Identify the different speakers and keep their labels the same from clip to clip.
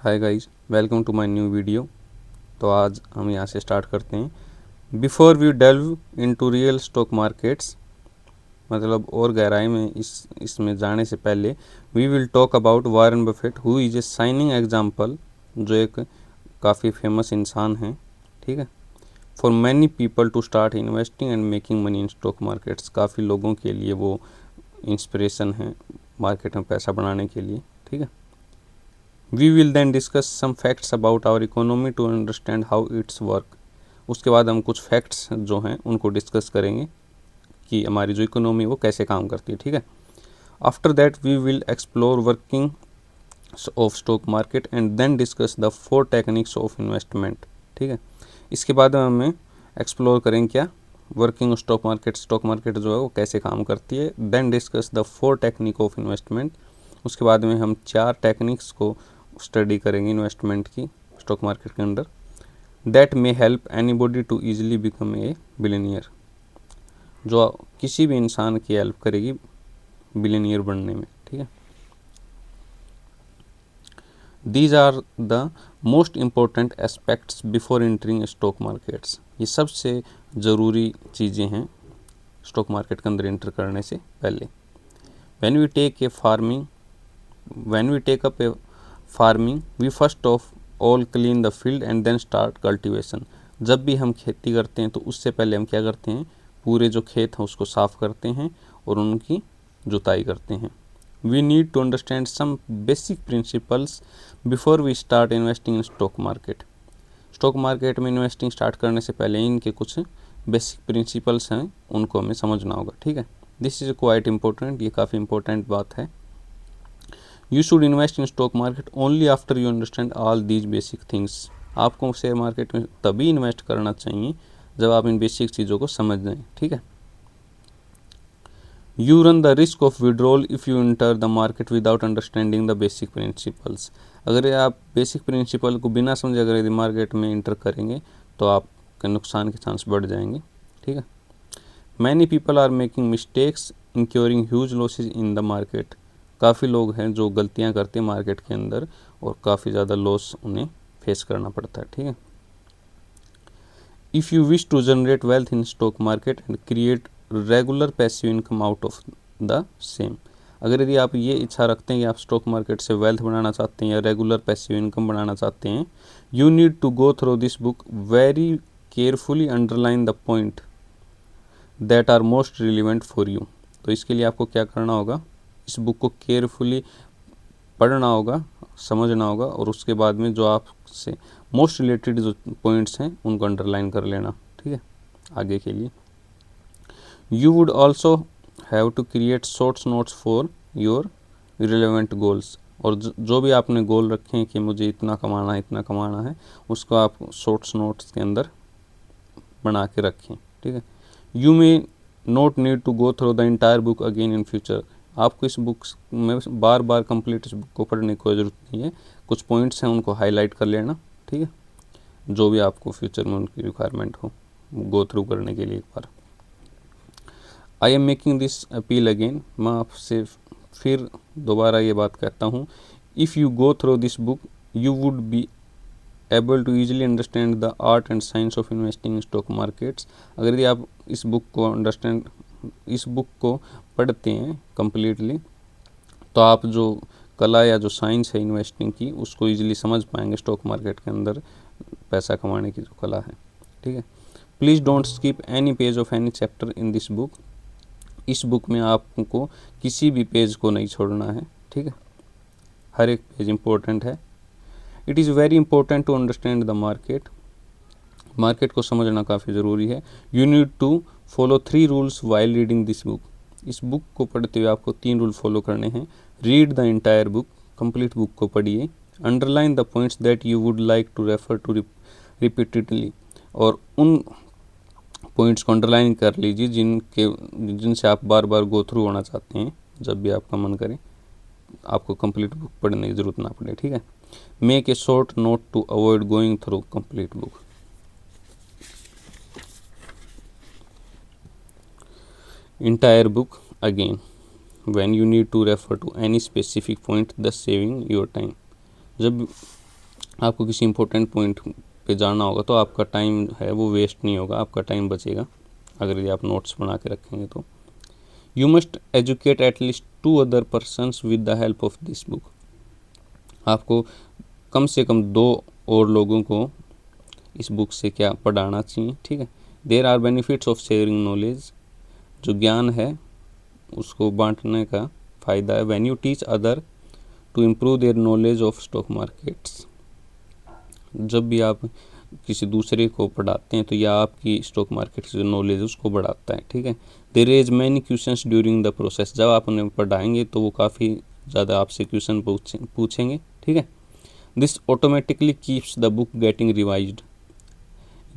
Speaker 1: Hi guys, welcome to my new video. तो आज हम यहाँ से स्टार्ट करते हैं। Before we delve into real stock markets, मतलब और गहराई में इसमें जाने से पहले we will talk about Warren Buffett, who is a shining example, जो एक काफ़ी फेमस इंसान हैं, ठीक है, for many people to start investing and making money in stock markets. काफ़ी लोगों के लिए वो इंस्पिरेशन है मार्केट में पैसा बनाने के लिए, ठीक है। We will then discuss some facts about our economy to understand how it's work। उसके बाद हम कुछ फैक्ट्स जो हैं उनको डिस्कस करेंगे कि हमारी जो इकोनॉमी वो कैसे काम करती है, ठीक है। After that we will explore working of stock market and then discuss the 4 techniques of investment, ठीक है। इसके बाद हमें एक्सप्लोर करेंगे क्या, वर्किंग स्टॉक मार्केट जो है वो कैसे काम करती है। Then discuss the 4 technique of investment. उसके बाद में हम 4 टेक्निक्स को स्टडी करेंगे इन्वेस्टमेंट की स्टॉक मार्केट के अंदर, that may help anybody to easily become a billionaire, जो किसी भी इंसान की हेल्प करेगी बिलियनियर बनने में, ठीक है। These are the most important aspects before entering stock markets. ये सबसे ज़रूरी चीज़ें हैं स्टॉक मार्केट के अंदर एंटर करने से पहले। When we take up a farming we first of all clean the field and then start cultivation. जब भी हम खेती करते हैं तो उससे पहले हम क्या करते हैं, पूरे जो खेत हैं उसको साफ़ करते हैं और उनकी जुताई करते हैं। We need to understand some basic principles before we start investing in stock market. Stock market में इन्वेस्टिंग स्टार्ट करने से पहले इनके कुछ बेसिक प्रिंसिपल्स हैं, उनको हमें समझना होगा, ठीक है। दिस इज़ क्वाइट इम्पोर्टेंट, ये काफ़ी इंपॉर्टेंट बात है। You should invest in stock market only after you understand all these basic things. आपको शेयर मार्केट में तभी इन्वेस्ट करना चाहिए जब आप इन बेसिक चीज़ों को समझ जाएं, ठीक है। You run the risk of withdrawal if you enter the market without understanding the basic principles. अगर आप बेसिक प्रिंसिपल को बिना समझे अगर यदि मार्केट में इंटर करेंगे तो आपके नुकसान के चांस बढ़ जाएंगे, ठीक है। Many people are making mistakes incurring huge losses in the market. काफ़ी लोग हैं जो गलतियां करते हैं मार्केट के अंदर और काफ़ी ज़्यादा लॉस उन्हें फेस करना पड़ता है, ठीक है। If you wish to generate wealth in stock market and create regular passive income out of the same. अगर यदि आप ये इच्छा रखते हैं कि आप स्टॉक मार्केट से वेल्थ बनाना चाहते हैं या रेगुलर पैसिव इनकम बनाना चाहते हैं, you need to go through this book very carefully, underline the point that are most relevant for you. तो इसके लिए आपको क्या करना होगा, इस बुक को केयरफुली पढ़ना होगा, समझना होगा और उसके बाद में जो आपसे मोस्ट रिलेटेड जो पॉइंट्स हैं उनको अंडरलाइन कर लेना, ठीक है, आगे के लिए। You would also have to create shorts notes for your relevant goals. और जो भी आपने गोल रखे हैं कि मुझे इतना कमाना है, उसको आप शॉर्ट्स नोट्स के अंदर बना के रखें, ठीक है। You may not need to go through the entire book again in future. आपको इस बुक में बार बार कंप्लीट इस बुक को पढ़ने की कोई ज़रूरत नहीं है, कुछ पॉइंट्स हैं उनको हाईलाइट कर लेना, ठीक है, जो भी आपको फ्यूचर में उनकी रिक्वायरमेंट हो गो थ्रू करने के लिए एक बार। I am making this appeal again, मैं आपसे फिर दोबारा ये बात कहता हूँ, if you go through this book you would be able to easily understand the art and science of investing in stock markets. अगर यदि आप इस बुक को पढ़ते हैं कम्प्लीटली तो आप जो कला या जो साइंस है इन्वेस्टिंग की उसको ईजिली समझ पाएंगे, स्टॉक मार्केट के अंदर पैसा कमाने की जो कला है, ठीक है। Please don't skip any page of any chapter in this book. इस बुक में आपको किसी भी पेज को नहीं छोड़ना है, ठीक है, हर एक पेज इम्पोर्टेंट है। It is very important to understand the market. Market को समझना काफ़ी ज़रूरी है। You need to follow 3 rules while reading this book. इस बुक को पढ़ते हुए आपको 3 रूल फॉलो करने हैं। Read the entire book, complete book को पढ़िए। Underline the points that you would like to refer to repeatedly, और उन पॉइंट्स को अंडरलाइन कर लीजिए जिनसे आप बार बार गो थ्रू होना चाहते हैं, जब भी आपका मन करे आपको कंप्लीट बुक पढ़ने की ज़रूरत ना पड़े, ठीक है। Make a short note to avoid going through complete book. Entire book again when you need to refer to any specific point, thus saving your time। जब आपको किसी इंपॉर्टेंट पॉइंट पे जाना होगा तो आपका टाइम है वो वेस्ट नहीं होगा, आपका टाइम बचेगा अगर ये आप नोट्स बना के रखेंगे तो। You must educate at least 2 other persons with the help of this book. आपको कम से कम 2 और लोगों को इस बुक से क्या पढ़ाना चाहिए, ठीक है। There are benefits of sharing knowledge, जो ज्ञान है उसको बांटने का फ़ायदा है। When you teach other to improve their knowledge of stock markets, जब भी आप किसी दूसरे को पढ़ाते हैं तो यह आपकी स्टॉक मार्केट की जो नॉलेज है उसको बढ़ाता है, ठीक है। There is many questions during the process, जब आप उन्हें पढ़ाएंगे तो वो काफ़ी ज़्यादा आपसे क्वेश्चन पूछेंगे, ठीक है। This automatically keeps the book getting revised,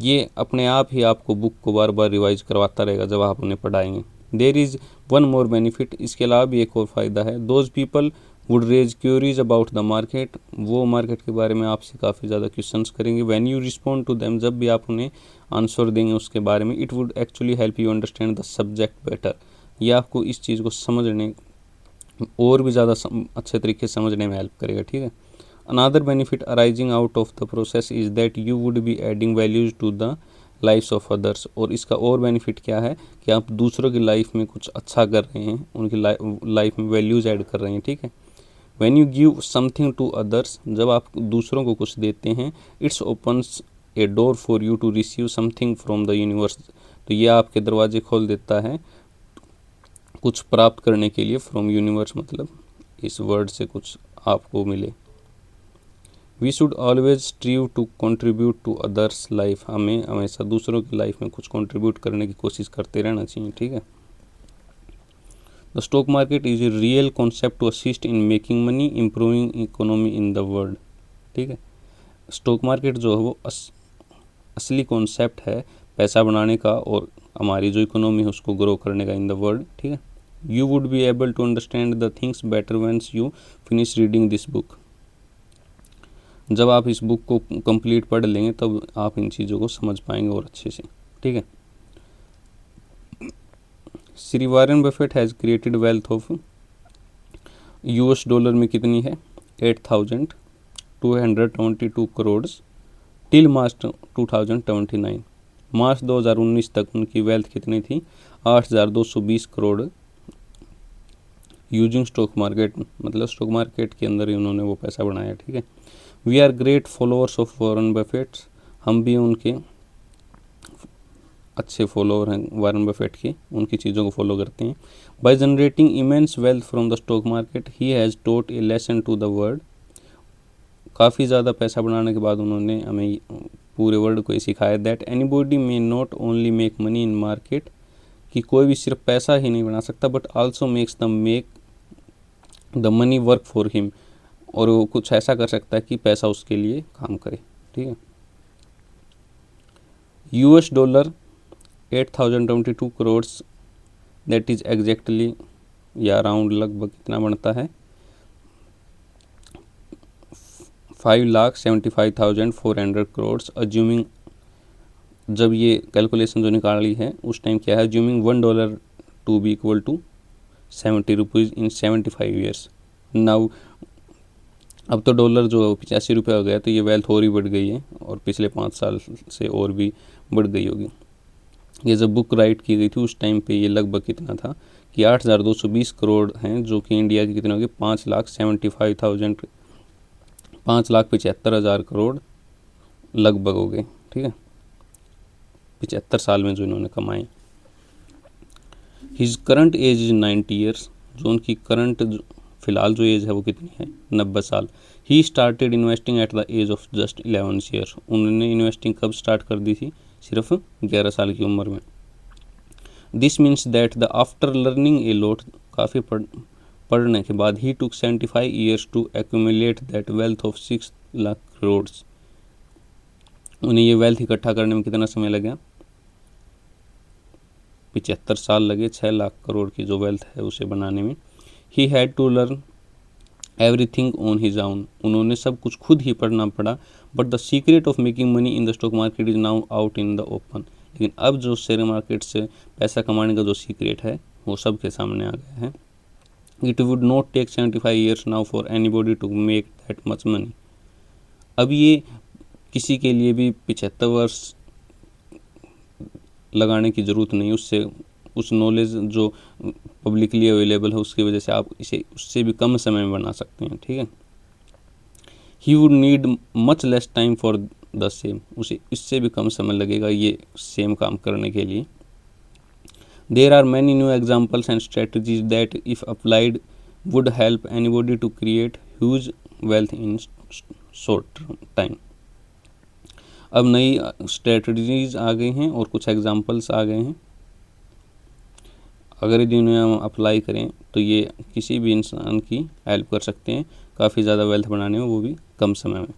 Speaker 1: ये अपने आप ही आपको बुक को बार बार रिवाइज करवाता रहेगा जब आप उन्हें पढ़ाएंगे। There is one more benefit, इसके अलावा भी एक और फ़ायदा है। Those people would raise queries about the market, वो मार्केट के बारे में आपसे काफ़ी ज़्यादा क्वेश्चंस करेंगे। When you respond to them, जब भी आप उन्हें आंसर देंगे उसके बारे में, it would actually help you understand the subject better, ये आपको इस चीज़ को समझने और भी ज़्यादा अच्छे तरीके से समझने में हेल्प करेगा, ठीक है। Another benefit arising out of the process is that you would be adding values to the lifes of others, और इसका और बेनिफिट क्या है कि आप दूसरों की लाइफ में कुछ अच्छा कर रहे हैं, उनकी लाइफ में वैल्यूज़ ऐड कर रहे हैं, ठीक है। When you give something to others, जब आप दूसरों को कुछ देते हैं, it's opens a door for you to receive something from the universe, तो ये आपके दरवाजे खोल देता है कुछ प्राप्त करने के लिए। फ्रॉम यूनिवर्स मतलब इस वर्ड से कुछ आपको मिले। We should always strive to contribute to others life, हमें हमेशा दूसरों की लाइफ में कुछ कंट्रीब्यूट करने की कोशिश करते रहना चाहिए, ठीक है। The stock market is a real concept to assist in making money, improving economy in the world, ठीक है। स्टॉक मार्केट जो है वो असली कॉन्सेप्ट है पैसा बनाने का और हमारी जो इकोनॉमी है उसको ग्रो करने का इन द वर्ल्ड, ठीक है। You would be able to understand the things better whence you finish reading this book, जब आप इस बुक को कंप्लीट पढ़ लेंगे तब आप इन चीज़ों को समझ पाएंगे और अच्छे से, ठीक है। Shri Warren Buffett has created wealth of $, में कितनी है 8,222 करोड़ टिल मार्च 2029, मार्च 2019 तक उनकी वेल्थ कितनी थी 8,220 करोड़ यूजिंग स्टॉक मार्केट, मतलब स्टॉक मार्केट के अंदर ही उन्होंने वो पैसा बनाया, ठीक है। We are great followers of Warren Buffett, हम भी उनके अच्छे फॉलोअर हैं वॉरेन बफेट के, उनकी चीज़ों को फॉलो करते हैं। By generating immense wealth from the stock market he has taught a lesson to the world, काफ़ी ज़्यादा पैसा बनाने के बाद उन्होंने हमें पूरे वर्ल्ड को ये सिखाया that anybody may not only make money in market, कि कोई भी सिर्फ पैसा ही नहीं बना सकता but also make the money work for him, और वो कुछ ऐसा कर सकता है कि पैसा उसके लिए काम करे, ठीक है। $, 8,022 करोड़, दैट इज एग्जैक्टली या अराउंड लगभग कितना बनता है 5,75,400 करोड़, अज्यूमिंग, जब ये कैलकुलेशन जो निकाली है उस टाइम क्या है, assuming $1 to be equal to 70 rupees in 75 years. Now अब तो डॉलर जो 85 रुपये हो गया, तो ये वेल्थ और ही बढ़ गई है और पिछले 5 साल से और भी बढ़ गई होगी। ये जब बुक राइट की गई थी उस टाइम पे ये लगभग कितना था कि 8,220 करोड़ हैं, जो कि इंडिया की कितनी होगी 5,75,000 करोड़ लगभग हो गए, ठीक है, 75 साल में जो इन्होंने कमाए। His current age is 90 years, जो उनकी करंट फ़िलहाल जो एज है वो कितनी है 90 साल। He started investing at the age of just 11 years, उन्होंने इन्वेस्टिंग कब स्टार्ट कर दी थी, सिर्फ 11 साल की उम्र में। This means that the after learning a lot, काफ़ी पढ़ने के बाद he took 75 years to accumulate that wealth of 6 lakh crore, उन्हें ये वेल्थ इकट्ठा करने में कितना समय लगा 75 साल लगे 6 लाख करोड़ की जो वेल्थ है उसे बनाने में। He had to learn everything on his own, उन्होंने सब कुछ खुद ही पढ़ना पड़ा। But the secret of making money in the stock market is now out in the open, लेकिन अब जो शेयर मार्केट से पैसा कमाने का जो सीक्रेट है वो सबके सामने आ गया है। It would not take 75 years now for anybody to make that much money, अब ये किसी के लिए भी 75 वर्ष लगाने की ज़रूरत नहीं, उससे उस नॉलेज जो पब्लिकली अवेलेबल है उसकी वजह से आप इसे उससे भी कम समय में बना सकते हैं, ठीक है। He would need much less time for the same, उसे इससे भी कम समय लगेगा ये सेम काम करने के लिए। There are many new examples and strategies that if applied would help anybody to create huge wealth in short time. अब नई स्ट्रेटजीज आ गई हैं और कुछ एग्जाम्पल्स आ गए हैं, अगर यदि उन्हें हम अप्लाई करें तो ये किसी भी इंसान की हेल्प कर सकते हैं काफ़ी ज़्यादा वेल्थ बनाने में, वो भी कम समय में।